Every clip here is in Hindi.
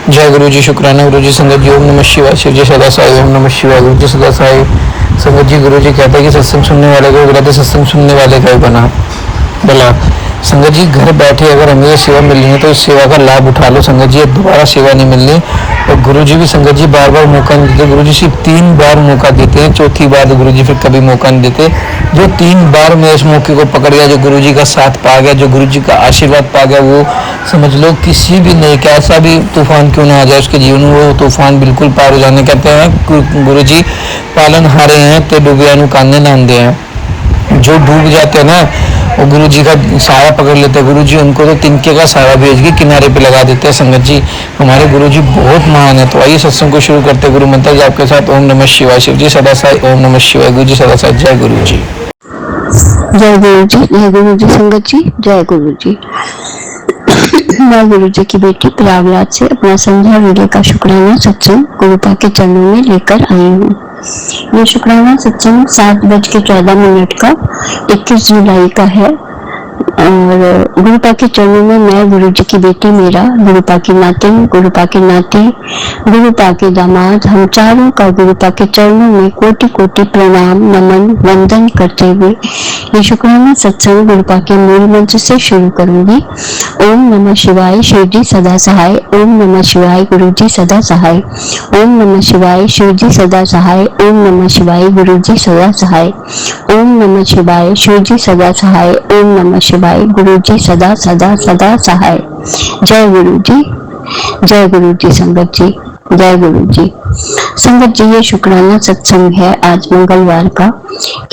जय गुरु जी। शुक्राना गुरु जी। संगत जी ओम नमः शिवाय। शिव जी सदा साई। ओम नमः शिवाय। गुरु जी सदा साई। संगत जी गुरु जी कहते हैं कि सत्संग सुनने वाले को बुलाते, सत्संग सुनने वाले का ही बना भला। संगत जी घर बैठे अगर हमें ये सेवा मिलनी है तो इस सेवा का लाभ उठा लो संगत जी, दोबारा सेवा नहीं मिलनी। और गुरु जी भी संगत जी बार बार मौका नहीं देते। गुरु जी सिर्फ 3 बार मौका देते हैं, चौथी बार गुरु जी फिर कभी मौका नहीं देते। जो 3 बार में इस मौके को पकड़ गया, जो गुरु जी का साथ पा गया, जो गुरु जी का आशीर्वाद पा गया, वो समझ लो किसी भी नहीं, कैसा भी तूफान क्यों ना आ जाए उसके जीवन में, वो तूफान बिल्कुल पार हो जाने। कहते हैं गुरु जी पालन हारे हैं तो डूबिया नु काने नांदे हैं। जो डूब जाते हैं ना वो गुरु जी का सहारा पकड़ लेते हैं। गुरु जी उनको तो तिनके का सहारा भेज के किनारे पे लगा देते हैं। संगत जी हमारे गुरु जी बहुत महान है। तो आइए सत्संग को शुरू करते हैं गुरु मंत्र जी आपके साथ। ओम नमः शिवाय। शिव जी सदा साई। ओम नमः शिवाय। गुरु जी सदा साई। जय गुरु जी। जय गुरु जी। जय गुरु जी। संगत जी जय गुरु जी। मैं गुरु जी की बेटी प्रयागराज से अपना संध्या वीडियो का शुक्राना सत्संग गुरुपा के चरणों में लेकर आई हूँ। ये शुक्राना सत्संग 7:14 का 21 जुलाई का है और गुरुपा के चरणों में मैं गुरु जी की बेटी मीरा, गुरुपा की नातिन, गुरुपा के नाती, गुरुपा के दामाद, हम चारों का गुरुपा के चरणों में कोटि कोटि प्रणाम नमन वंदन करते हुए ये शुक्राना सत्संग गुरुपा के मूल मंत्र से शुरू करूंगी। ओम नमः शिवाय। शिव जी सदा सहाय। ओम नमः शिवाय। गुरु जी सदा सहाय। ओम नमः शिवाय। शिव जी सदा सहाय। ओम नमः शिवाय। गुरु जी सदा सहाय। ओम नमः शिवाय। शिव जी सदा सहाय। ओम नमः शिवाय। गुरु जी सदा सदा सदा सहाय। जय गुरु जी। जय गुरु जी। संगत जी जय गुरु जी। संगत जी ये शुक्राना सत्संग है आज मंगलवार का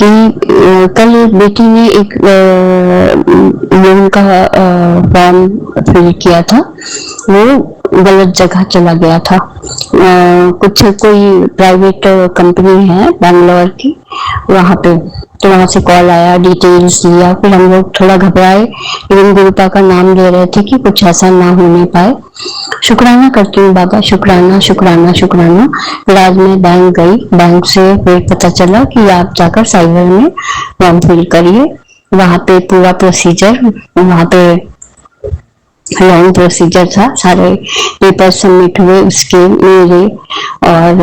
कि कल एक बेटी ने एक लोन का फॉर्म फिल किया था, वो गलत जगह चला गया था। कुछ कोई प्राइवेट कंपनी है बैंगलोर की, वहां पे तो वहां से कॉल आया, डिटेल्स लिया, फिर हम लोग थोड़ा घबराए, लेकिन गुरुपा का नाम ले रहे थे कि कुछ ऐसा ना होने पाए। शुक्राना करती हूँ बाबा, शुक्राना शुक्राना शुक्राना। फिर आज मैं बैंक गई, बैंक से फिर पता चला कि आप जाकर साइबर में फॉर्म फिल करिए। वहां पे पूरा प्रोसीजर, वहां पे लॉन्ग प्रोसीजर था, सारे पेपर सबमिट हुए उसके मेरे और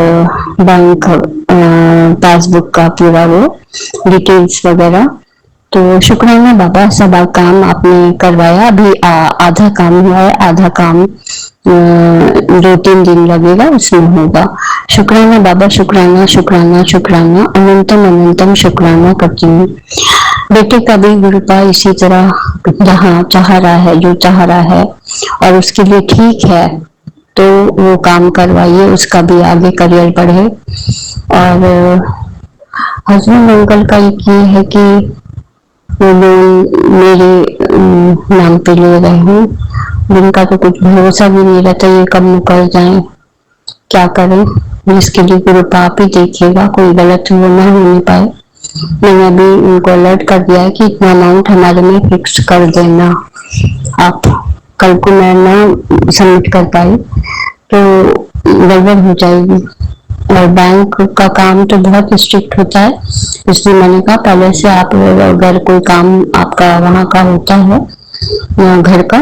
बैंक पासबुक का पूरा वो डिटेल्स वगैरह। तो शुक्राना बाबा, सब काम आपने करवाया। अभी आधा काम हुआ है, आधा काम 2-3 दिन लगेगा, उसमें होगा। शुक्राना बाबा, शुक्राना शुक्राना शुक्राना, अनंतम अनंतम शुक्राना करती हूँ। बेटे का भी गुरुपा इसी तरह जहाँ चाह रहा है, जो चाह रहा है और उसके लिए ठीक है तो वो काम करवाइए, उसका भी आगे करियर बढ़े। और हस्बैंड अंकल का एक ये है कि वो लोन मेरे नाम पे ले रहे हूँ, जिनका तो कुछ भरोसा भी नहीं रहता ये कब मुकर जाए, क्या करें। जिसके लिए गुरुपा आप ही देखिएगा, कोई गलत वो ना होने पाए। मैंने अभी उनको अलर्ट कर दिया है कि इतना अमाउंट हमारे में फिक्स कर देना। आप कल को मैं ना सबमिट कर पाई तो गड़बड़ हो जाएगी। और बैंक का काम तो बहुत स्ट्रिक्ट होता है, इसलिए मैंने कहा पहले से आप अगर कोई काम आपका वहाँ का होता है घर का,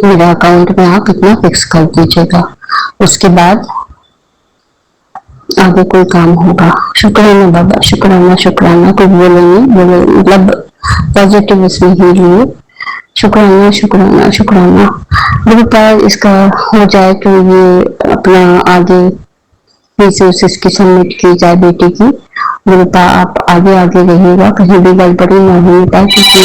मेरा अकाउंट में आप इतना फिक्स कर दीजिएगा, उसके बाद आगे कोई काम होगा। शुक्राना बाबा, शुक्राना शुक्राना। कुछ बोले नहीं, बोले मतलब पॉजिटिव इसमें ही लिए। शुक्राना शुक्राना शुक्राना। गुरुपा इसका हो जाए तो ये अपना आगे फीस इसकी सबमिट की जाए बेटी की। गुरुपा आप आगे आगे रहिएगा, कहीं भी गड़बड़ी न होने पाए, क्योंकि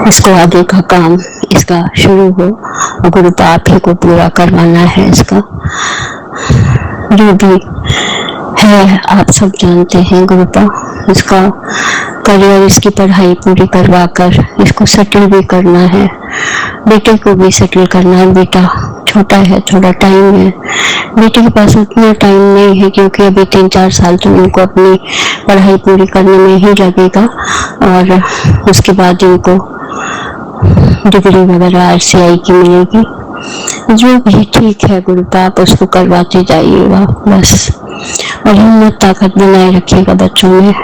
इसको आगे का काम इसका शुरू हो और गुरुपा आप ही को पूरा करवाना है। इसका जो भी है आप सब जानते हैं, गुरुपा इसका करियर, इसकी पढ़ाई पूरी करवा कर इसको सेटल भी करना है, बेटे को भी सेटल करना है। बेटा छोटा है, थोड़ा टाइम है, बेटे के पास उतना टाइम नहीं है क्योंकि अभी 3-4 साल तो उनको अपनी पढ़ाई पूरी करने में ही लगेगा और उसके बाद इनको डिग्री वगैरह RCI की मिलेगी। जो भी ठीक है गुरुपा, आप उसको करवाते जाइएगा बस, और हिम्मत ताकत बनाए रखिएगा बच्चों में।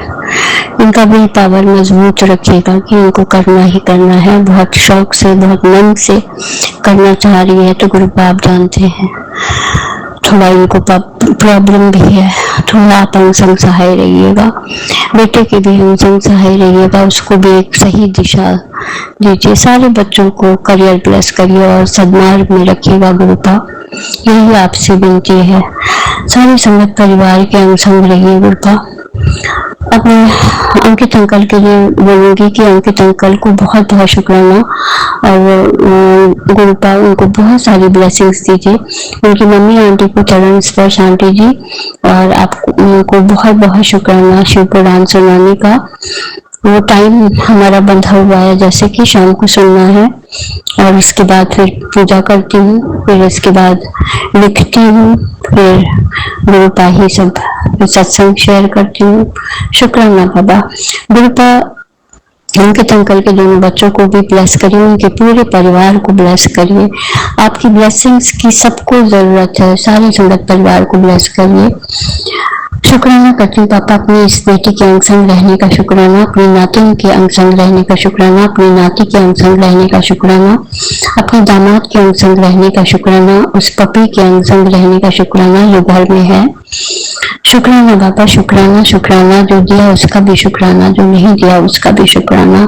उनका विल पावर मजबूत रखिएगा कि उनको करना ही करना है, बहुत शौक से, बहुत मन से करना चाह रही है। तो गुरु आप जानते हैं थोड़ा इनको प्रॉब्लम भी है, थोड़ा आप अंग संग सहाय रहिएगा, बेटे की भी अंग संग सहाय रहिएगा, उसको भी एक सही दिशा दीजिए। सारे बच्चों को करियर प्लस करिए और सद्मार्ग में रखिएगा गुरुपा, यही आपसे विनती है। सारे संगत परिवार के अंग संग रहिए गुरुपा। अब मैं अंकित अंकल के लिए बोलूंगी कि अंकित अंकल को बहुत बहुत शुक्राना, और गुरुपा उनको बहुत सारी ब्लेसिंग्स दीजिए। उनकी मम्मी आंटी को चरण स्पर्श आंटी जी, और आपको उनको बहुत बहुत शुक्राना शिव पुराण सुनाने का। वो टाइम हमारा बंधा हुआ है, जैसे कि शाम को सुनना है, और उसके बाद फिर पूजा करती हूँ, फिर इसके बाद लिखती हूँ, फिर गुरुपा ही सब सत्संग शेयर करती हूँ। शुक्राना बाबा। गुरुपा अंकित अंकल के दोनों बच्चों को भी ब्लेस करिए, उनके पूरे परिवार को ब्लेस करिए। आपकी ब्लेसिंग्स की सबको जरूरत है, सारे संगत परिवार को ब्लेस करिए। शुक्राना करती हूँ पापा अपनी इस बेटी के अंग संग रहने का शुक्राना, अपनी नातिन के अंग संग रहने का शुक्राना, अपनी नाती के अंग संग रहने का शुक्राना, अपने दामाद के अंग संग रहने का शुक्राना, उस पपी के अंग संग रहने का शुक्राना जो घर में है। शुक्राना बाबा, शुक्राना शुक्राना, जो दिया उसका भी शुक्राना, जो नहीं दिया उसका भी शुक्राना।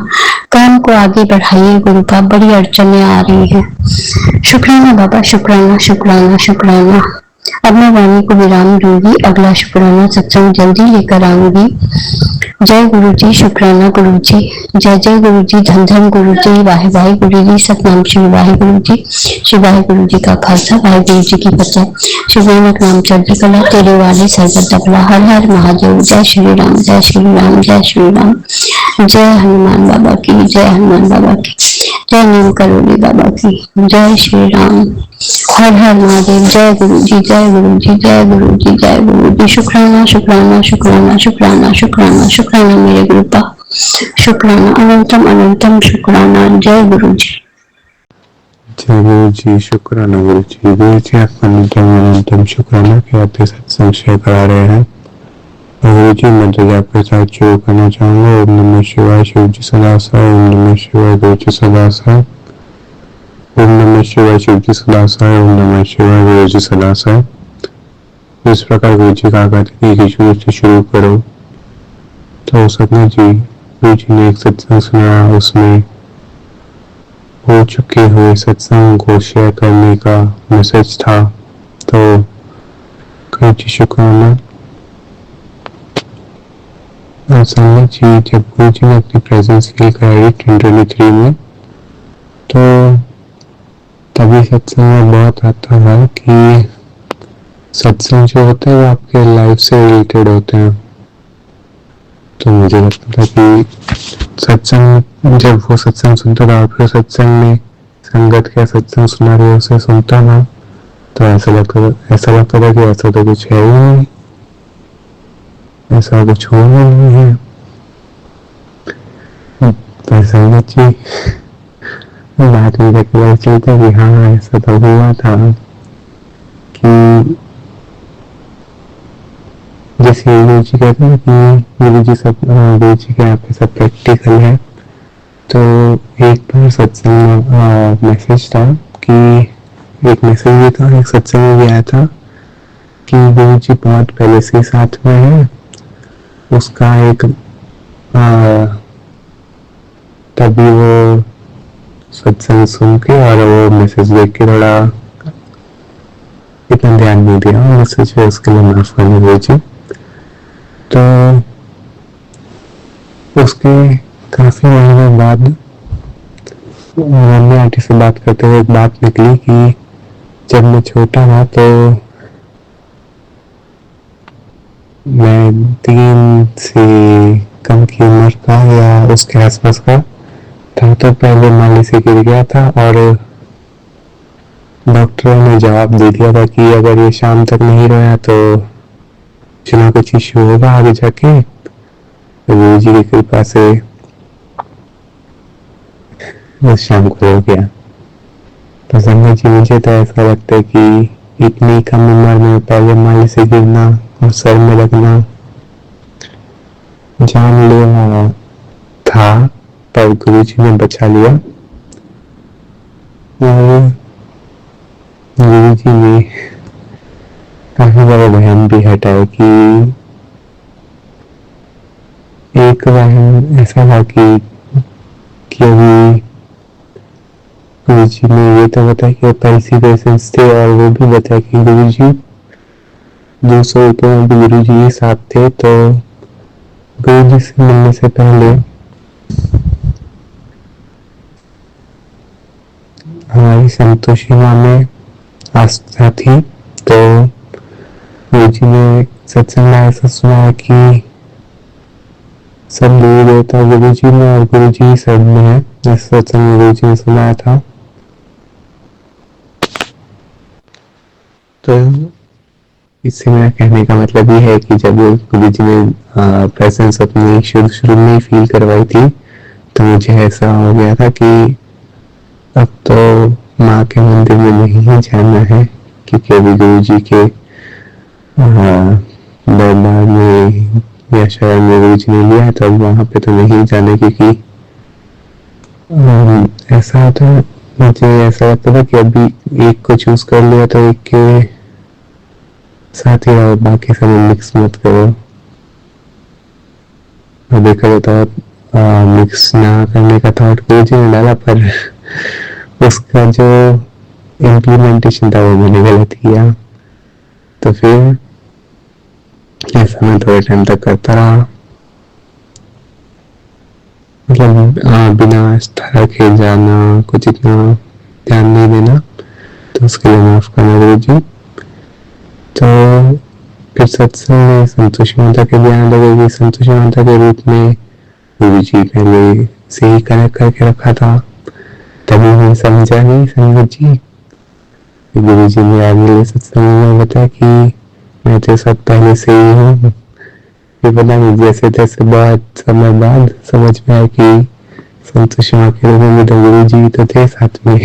काम को आगे बढ़ाइए गुरुपा, बड़ी अड़चने आ रही है। शुक्राना बाबा, शुक्राना शुक्राना शुक्राना। अब मैं वाणी को विराम दूंगी, अगला शुक्राना सत्संग जल्दी लेकर आऊंगी। जय गुरु जी, शुक्राना गुरु जी, जय जय गुरु जी, धन धन गुरु जी, वाहे वाहे गुरु जी, सतनाम श्री वाहे गुरु जी, श्री वाहे गुरु जी का खालसा, वाहे गुरु जी की फतेह। श्री नानक नाम चढ़ती कला, तेरे वाले सरबत दबला, हर हर महादेव। जय श्री राम, जय श्री राम, जय श्री राम। जय हनुमान बाबा की, जय हनुमान बाबा की, जय नीम करोली बाबा की, जय श्री राम। हर हर महादेव। जय गुरु जी, जय गुरु जी, जय गुरु जी, जय गुरु जी। शुक्राना शुक्राना शुक्राना शुक्राना शुक्राना शुक्राना मेरे गुरुपा, शुक्राना अनंतम अनंतम शुक्राना। जय गुरु जी। जय गुरु जी, शुक्राना गुरु जी। गुरु जी आपका अनंतम शुक्राना कि आप ये सत्संग शेयर करा रहे हैं। और गुरु जी मैं तो आपके साथ शुरू करना चाहूंगा। ओम नमः शिवाय, शिव जी सदा साई। ओम नमः शिवाय, गुरु जी सदा साई। ओम नमः शिवाय, शिव जी सदा साई। ओम नमः शिवाय, गुरु जी सदा साई। इस प्रकार गुरु जी कहा करते कि शुरू से शुरू करो। तो सपने जी, गुरु जी ने एक सत्संग सुनाया, उसमें हो चुके हुए सत्संग को शेयर करने का मैसेज था। तो गुरु जी शुक्राना। संगत जी, जब गुरु जी ने अपनी प्रेजेंस फील कराई 2023 में, तो तभी सत्संग में बहुत आता है कि सत्संग जो होते हैं वो आपके लाइफ से रिलेटेड होते हैं। तो मुझे लगता था कि सत्संग, जब वो सत्संग सुनता था, आपके सत्संग में संगत का सत्संग सुना रहे उसे सुनता था, तो ऐसा लगता था कि ऐसा तो कुछ है ही नहीं, ऐसा कुछ होना नहीं है। पर संगत जी बात में पता चलता कि हाँ ऐसा तो हुआ था कि जैसे गुरु जी कहते हैं कि गुरु जी के यहाँ पे सब प्रैक्टिकल है। तो एक बार सत्संग में मैसेज था कि एक मैसेज भी था, एक सत्संग में भी आया था कि गुरु जी बहुत पहले से साथ में है। उसका एक तभी वो सत्संग सुन के और वो मैसेज देख के थोड़ा इतना ध्यान नहीं दिया, मैसेज है उसके लिए माफ करने दीजिए। तो उसके काफी महीने बाद मम्मी आंटी से बात करते हुए एक बात निकली कि जब मैं छोटा था तो मैं 3 से कम की उम्र का या उसके आसपास का था, तो पहले माली से गिर गया था और डॉक्टरों ने जवाब दे दिया था कि अगर ये शाम तक नहीं रोया तो कुछ ना कुछ इश्यू होगा आगे जाके। तो गुरु जी की कृपा से उस शाम को हो गया। तो संगत जी, मुझे तो ऐसा लगता है कि इतनी कम उम्र में पहले माली से गिरना और सर में लगना जान लिया था, पर गुरुजी ने बचा लिया। और गुरुजी ने काफी बड़ा वहम भी हटाया कि एक वहम ऐसा था कि अभी गुरुजी ने ये तो बताया कि पैसे पेशेंस थे, और वो भी बताया कि गुरुजी 200 रुपये में भी गुरुजी के साथ थे। तो गुरुजी से मिलने से पहले हमारी संतोषी माँ में आस्था थी। तो गुरुजी ने सत्संग में ऐसा सुना कि सब देवी देवता गुरुजी में और गुरुजी सब में है। इस सत्संग में गुरुजी ने सुनाया था। तो इससे मेरा कहने का मतलब ये है कि जब गुरुजी ने प्रेजेंस अपनी शुरू में ही फील करवाई थी, तो मुझे ऐसा हो गया था कि अब तो माँ के मंदिर में नहीं जाना है, क्योंकि अभी गुरुजी के दरबार में या शहर में गुरुजी ने लिया है, तो अब वहां पे तो नहीं जाने, क्योंकि ऐसा होता है। मुझे ऐसा लगता था कि अभी एक को चूज कर लिया तो एक के साथ ही रहो, बाकी सब मिक्स मत करो। और देखा जाता है मिक्स ना करने का थॉट गुरुजी ने डाला, पर उसका जो इम्प्लीमेंटेशन था वो मैंने गलत किया। तो फिर ऐसा मैं थोड़े टाइम तक करता रहा, मतलब बिना आस्था रखे जाना, कुछ इतना ध्यान नहीं देना, तो उसके लिए माफ करना गुरुजी। तो फिर सत्संग में संतोषी माता के ध्यान लगेगी। संतोषी माता के रूप में गुरुजी पहले से ही कनेक्ट करके रखा था, तभी मैं समझा नहीं संगत जी। गुरुजी ने आगे सत्संग में बताया कि मैं तो सब पहले से ही हूँ। फिर पता नहीं जैसे तैसे बहुत समय बाद समझ में आया कि संतोषी माँ के रूप में तो गुरुजी तो थे साथ में।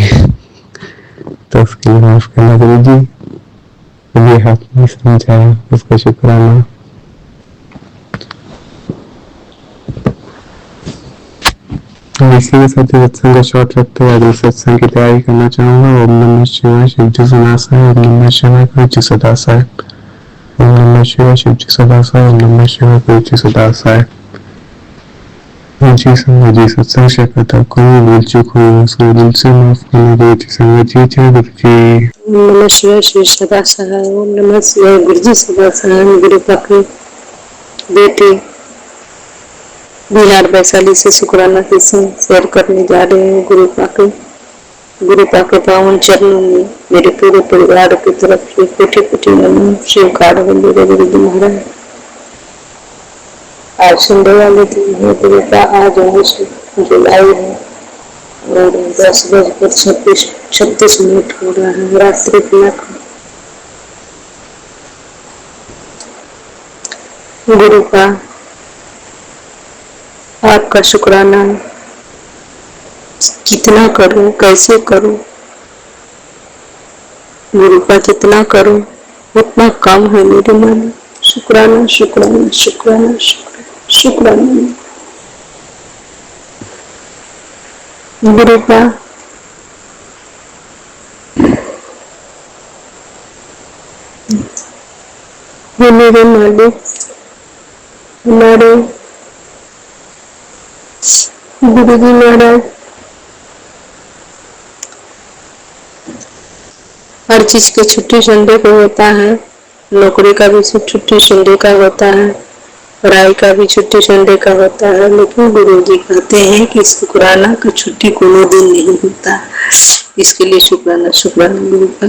तो उसके लिए माफ करना गुरुजी, ये हाथ नहीं समझाया, उसका शुक्राना। इसी के साथ सत्संग का शॉर्ट रखते हुए सत्संग की तैयारी करना चाहूंगा। ओम नमः शिवाय, शिव जी सुनासाय। ओम नमः शिवाय, गुरु जी सदासाय। ओम नमः शिवाय, शिव जी सदासाय। ओम नमः शिवाय, गुरु जी सदासाय। जी संगत जी, सत्संग शेयर करता कोई भूल चूक हुई उसको दिल से माफ करना। गुरु जी संगत जी, जय गुरु जी। ओम नमः शिवाय, शिव सदासाय। ओम नमः शिवाय, गुरु जी सदासाय। गुरु पाके बेटे बिहार वैशाली से शुक्राना के संग शेयर करने जा रहे हैं। गुरु पाके पावन चरणों में मेरे पूरे परिवार की तरफ से कोटि कोटि नमन। शिव कार्ड मेरे गुरु जी महाराज, आज संडे वाले दिन है गुरु का, आज 19 जुलाई है और 10:36 हो रहा है रात्रि का। गुरु का आपका शुक्राना कितना करूं, कैसे करूं? गुरु का जितना करूं उतना कम है मेरे मन। शुक्राना शुक्राना शुक्राना शुक्राना शुक्राना गुरु का। ये मेरे मालिक हमारे गुरु जी महाराज हर चीज की छुट्टी संडे को होता है। नौकरी का भी छुट्टी संडे का होता है, पढ़ाई का भी छुट्टी संडे का होता है, लेकिन गुरु जी कहते हैं कि शुक्राना का छुट्टी कोनो दिन नहीं होता। इसके लिए शुक्राना शुक्राना गुरु का।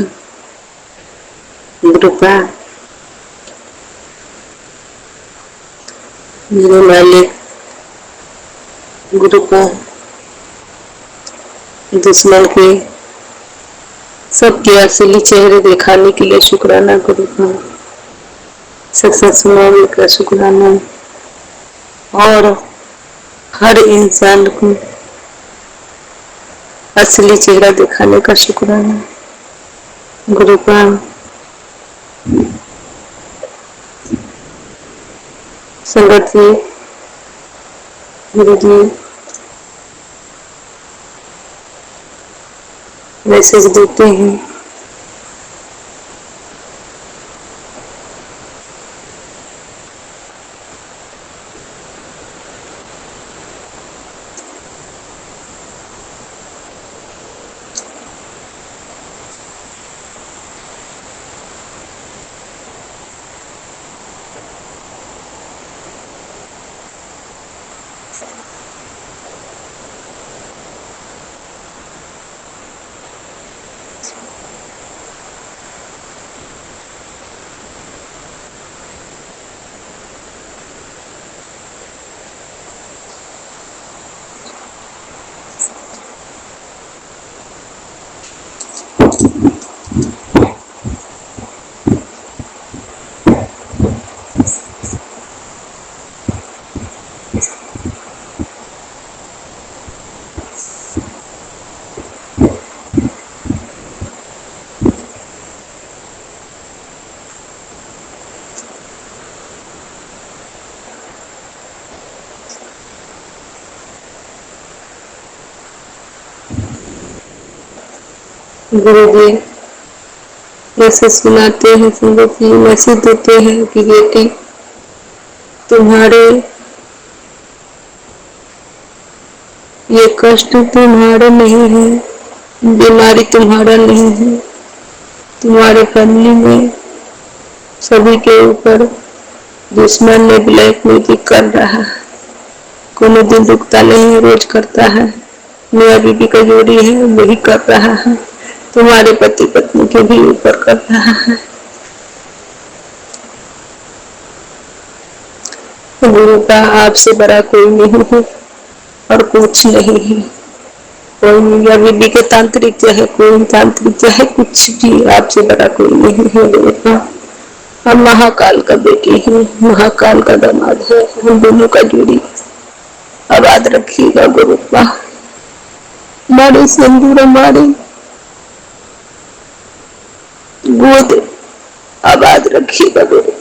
गुरु का मेरे मालिक, गुरु का दुश्मन के सबके असली चेहरे दिखाने के लिए शुक्राना गुरु का। सत्संग सुनाने का शुक्राना और हर इंसान को असली चेहरा दिखाने का शुक्राना गुरु का। संगत जी, गुरु जी मैसेज देते हैं। गुरु जी मैसेज सुनाते हैं, संगत जी मैसेज देते हैं कि बेटी तुम्हारे ये कष्ट तुम्हारा नहीं है, बीमारी तुम्हारा नहीं है, तुम्हारे फैमिली में सभी के ऊपर दुश्मन ने ब्लैक मैजिक कर रहा है। कोनो दिन रुकता नहीं है, रोज करता है। मियाँ बीबी का जोड़ी है वही कर रहा है, तुम्हारे पति पत्नी के भी ऊपर कर रहा है। गुरु का आपसे बड़ा कोई नहीं है और कुछ नहीं है। कोई मियाँ बीबी के तांत्रिक चाहे कोई तांत्रिक चाहे कुछ भी, आपसे बड़ा कोई नहीं है। गुरु का हम महाकाल का बेटी है, महाकाल का दामाद है, हम दोनों का जोड़ी आबाद रखिएगा गुरु का। हमारे सिंदूर हमारे गोद आबाद रखिएगा गुरु।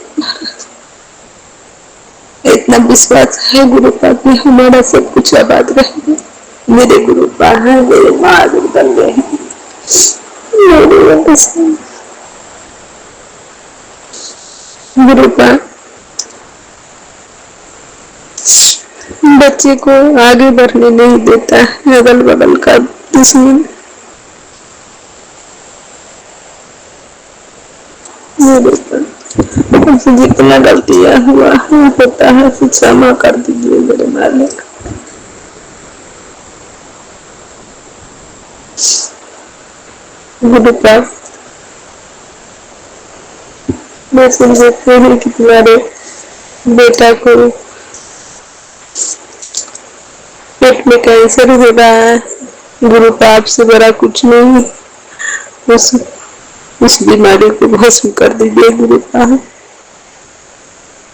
इतना विश्वास है गुरु का कि हमारा सब कुछ आबाद रहेगा। मेरे गुरु का है, मेरे महादेव बन गए हैं। गुरु का बच्चे को आगे बढ़ने नहीं देता है, अगल बगल का दुश्मन। हमसे जितना गलतियां हुआ होता है क्षमा कर दीजिए मेरे मालिक। गुरु का मैं समझते हैं कि तुम्हारे बेटा को पेट में कैंसर हो रहा है। गुरु का आपसे बड़ा कुछ नहीं है, उस बीमारी को भस्म कर दीजिए गुरु का।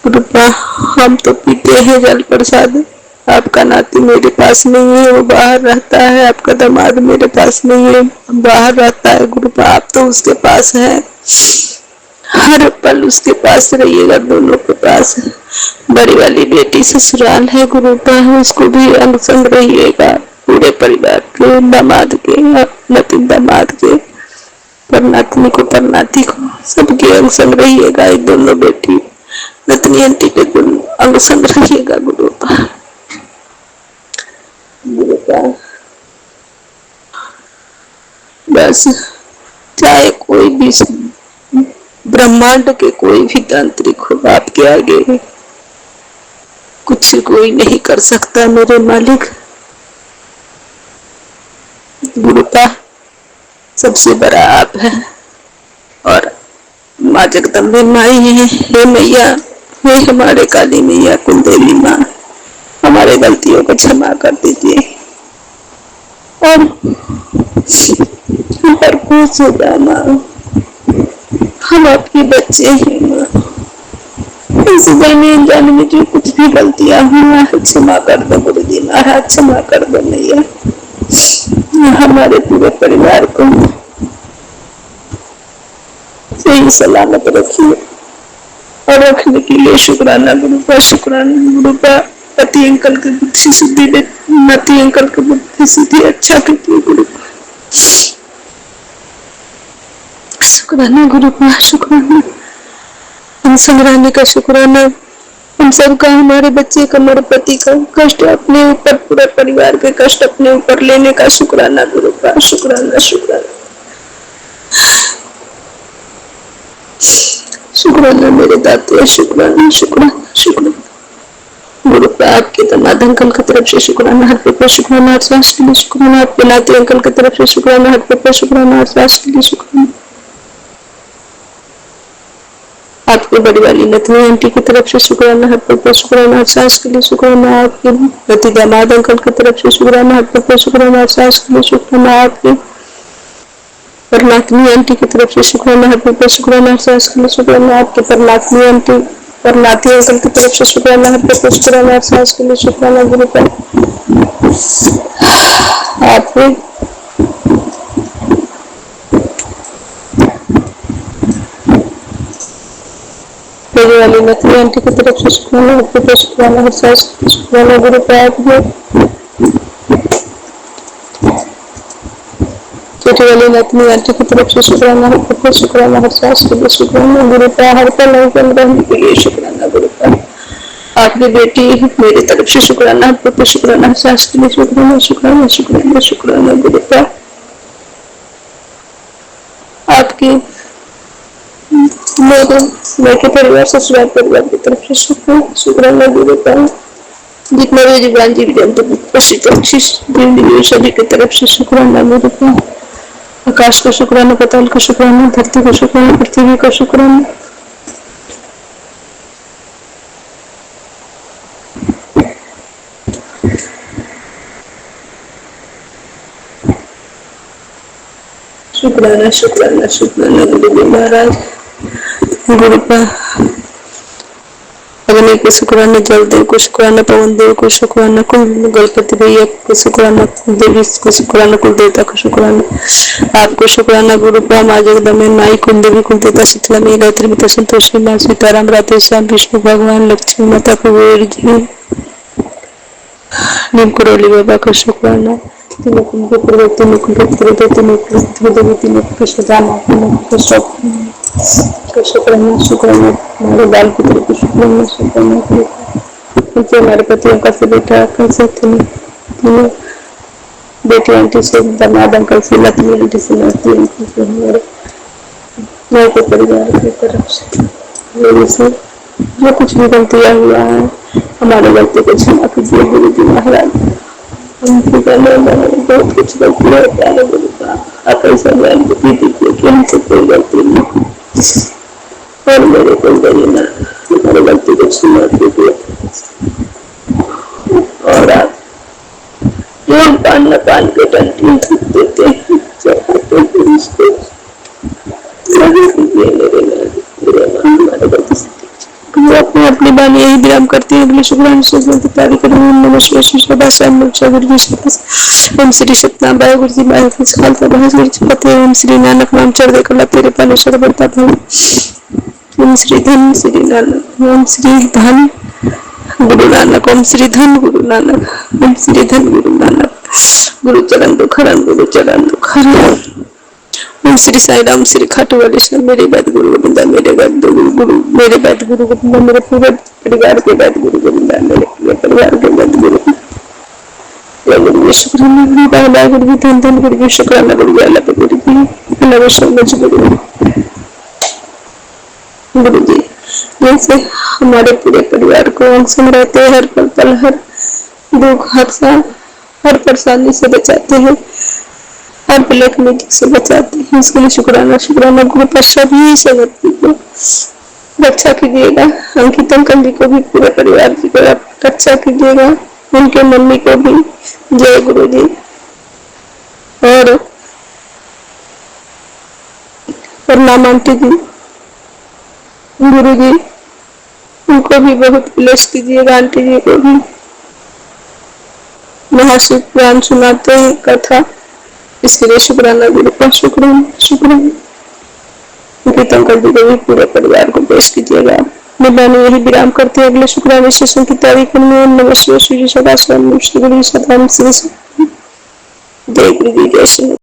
गुरु का हम तो पीते हैं जल प्रसाद, आपका नाती मेरे पास नहीं है, वो बाहर रहता है। आपका दामाद मेरे पास नहीं है, बाहर रहता है। गुरु का आप तो उसके पास है, हर पल उसके पास रहिएगा, दोनों के पास। बड़ी वाली बेटी ससुराल है गुरु का, उसको भी अंग संग रहिएगा, पूरे परिवार के, दामाद के, नतीन दामाद के, परनातनी को परनाती को सबके अंग संग रहिएगा। ये दोनों बेटी नतनी आंटी के अंग संग रहिएगा गुरु का। गुरु का बस चाहे कोई भी ब्रह्मांड के कोई भी तांत्रिक हो, आपके आगे कुछ कोई नहीं कर सकता मेरे मालिक। गुरु का सबसे बड़ा आप है और माँ जगदम्बे माई है। हे मैया, हे हमारे काली मैया कुलदेवी माँ, हमारे गलतियों को क्षमा कर दीजिए और कुछ होगा माँ, हम आपके बच्चे हैं माँ। इस जाने में जो कुछ भी गलतियां हुआ क्षमा कर दो गुरु जी महाराज, क्षमा कर दो मैया। हमारे पूरे परिवार को सही सलामत रखिए और रखने के लिए शुक्राना गुरु का, शुक्राना गुरु का। पति अंकल की बुद्धि सिद्धि दे, नाती अंकल की बुद्धि सिद्धि अच्छा कीजिए गुरु। शुक्राना गुरु का, शुक्राना इन संग्रामी का, शुक्राना हम सबका, हमारे बच्चे का, मेरे पति का कष्ट अपने ऊपर, पूरे परिवार के कष्ट अपने ऊपर लेने का शुक्राना गुरु का, शुक्राना शुक्राना शुक्राना मेरे दाते, शुक्राना शुक्राना शुक्राना गुरु का। आपके दामाद अंकल की तरफ से शुक्राना, हर पे शुक्राना, अरसास के लिए शुक्राना, आपके नाते अंकल की तरफ से शुक्राना, हर पे शुक्राना, अरसास के लिए शुक्राना, आपकी बड़ी वाली नतनी आंटी की तरफ से शुक्राना, हर पे शुक्राना, अरसास के लिए शुक्राना, आपके पति दामाद अंकल की तरफ से शुक्राना, हर पे शुक्राना, अरसास के लिए शुक्राना, आपके परमात्मी आंटी की तरफ से शुक्राना, हर पे शुक्राना, अरसास के लिए शुक्राना, आपके परमात्मी आंटी और नाती अंकल की तरफ से शुक्राना, हर पे शुक्राना, अरसास के लिए शुक्राना गुरु का। आपके मेरी वाली नतनी आंटी की तरफ से शुक्राना, हर पे शुक्राना, अरसास के लिए शुक्राना गुरु का। आपके छोटी वाली नतनी आंटी की तरफ से शुक्राना, हर पे शुक्राना, अरसास के लिए शुक्राना गुरु का। हर पल रहने के लिए शुक्राना गुरु का। आपकी बेटी मेरी तरफ से शुक्राना, हर पे शुक्राना, अरसास के लिए शुक्राना, शुक्राना शुक्राना शुक्राना गुरु का। आपकी मेरे परिवार, ससुराल परिवार की तरफ से शुक्राना, शुक्राना गुरु का। जितना भी जीवान जीव जंतु सभी की तरफ से शुक्राना गुरु का। आकाश को शुक्राना, पताल को शुक्राना, धरती को शुक्राना, पृथ्वी को शुक्राना, शुक्राना शुक्राना शुक्राना गुरु महाराज गुरु का। अग्नि को शुक्राना, जल देव को शुक्राना, पवन देव को शुक्राना, कुल गणपति भैया को शुक्राना, देवी को शुक्राना, कुल देवता को शुक्राना, आपको शुक्राना गुरु का। माँ जगदम्बे, माई कुल देवी, कुल देवता शीतला, मेरी गायत्री माता, संतोषी माँ, सीताराम, राधे श्याम, विष्णु भगवान, लक्ष्मी माता, कुबेर जी, नीम करोली बाबा को शुक्राना। तीनों कुल के पूर्वज, तीनों कुल के पूर्वज, तीनों कुल के देवी, तीनों कुल के सदामा, तीनों कुल के शुक्राना शुक्राना। हमारे बाल पुत्र को शुक्राना शुक्राना क्योंकि हमारे पति अंकल से बेटा अंकल से, तीनों बेटी आंटी से, दामाद अंकल से, नतनी आंटी से, नाती अंकल से, हमारे मेरे के परिवार की तरफ से मेरे से जो कुछ भी गलतियाँ हुआ है, हमारे गलती को क्षमा कीजिए गुरु जी महाराज। उनकी करने में बहुत कुछ गलती होता है गुरु का। आप ऐसा ज्ञान बुद्धि दीजिए कि हमसे कोई गलती नहीं और मेरे कोई गलती ना, हमारी गलती को क्षमा कीजिए। और आप जो पान न पान के डंडी देते हैं, चढ़ाते हैं उसको लगे कीजिए मेरे हमारे गलती से। अपनी अपनी बानी यही विराम करती है। अगले शुक्रान से नमः शिवाय ओम श्री सतनाम बाय गुरु जी बाय खालसा बाय ओम श्री नानक नाम चढ़ दे कला तेरे पाने सर बढ़ता था। ओम श्री धन श्री नानक, ओम श्री धन गुरु नानक, ओम श्री धन गुरु नानक, ओम श्री धन गुरु नानक। गुरु चरण दुखरण, गुरु चरण दुखरण। ओम श्री साई राम, श्री खाटू वाले श्याम, मेरे बैद गुरु गोविंदा, मेरे बैद गुरु, मेरे बैद गुरु गोविंदा, मेरे पूरे परिवार के बैद गुरु गोविंदा, मेरे पूरे परिवार के बैद गुरु शुक्राना गुरु बाला गुरु धन धन गुरु शुक्राना गुरु अल्लाह पे गुरु जी अल्लाह समझ गुरु जी। जैसे हमारे पूरे परिवार को संग रहते हैं, हर पल पल हर दुख हर साल हर परेशानी से बचाते हैं, हर ब्लैक मैजिक से बचाते हैं, इसके लिए शुक्राना शुक्राना गुरु पर सभी संगति को रक्षा कीजिएगा। अंकित अंकल जी को भी, पूरे परिवार जी को रक्षा कीजिएगा, उनके मम्मी को भी। जय गुरु जी। और प्रणाम आंटी जी, गुरु जी उनको भी बहुत ब्लेस कीजिएगा, आंटी जी को भी। महाशिव पुराण सुनाते हैं कथा, इसके लिए शुक्राना गुरु का, शुक्राना शुक्राना। अंकित अंकल जी को भी पूरे परिवार को ब्लेस कीजिएगा। मैं बानी यही विराम करते हैं, अगले शुक्राने सेशन की तारीख में। ओम नमः शिवाय, श्री सदा शिवम, श्री गुरु सदानंद, श्री जय गुरु जी, जय श्री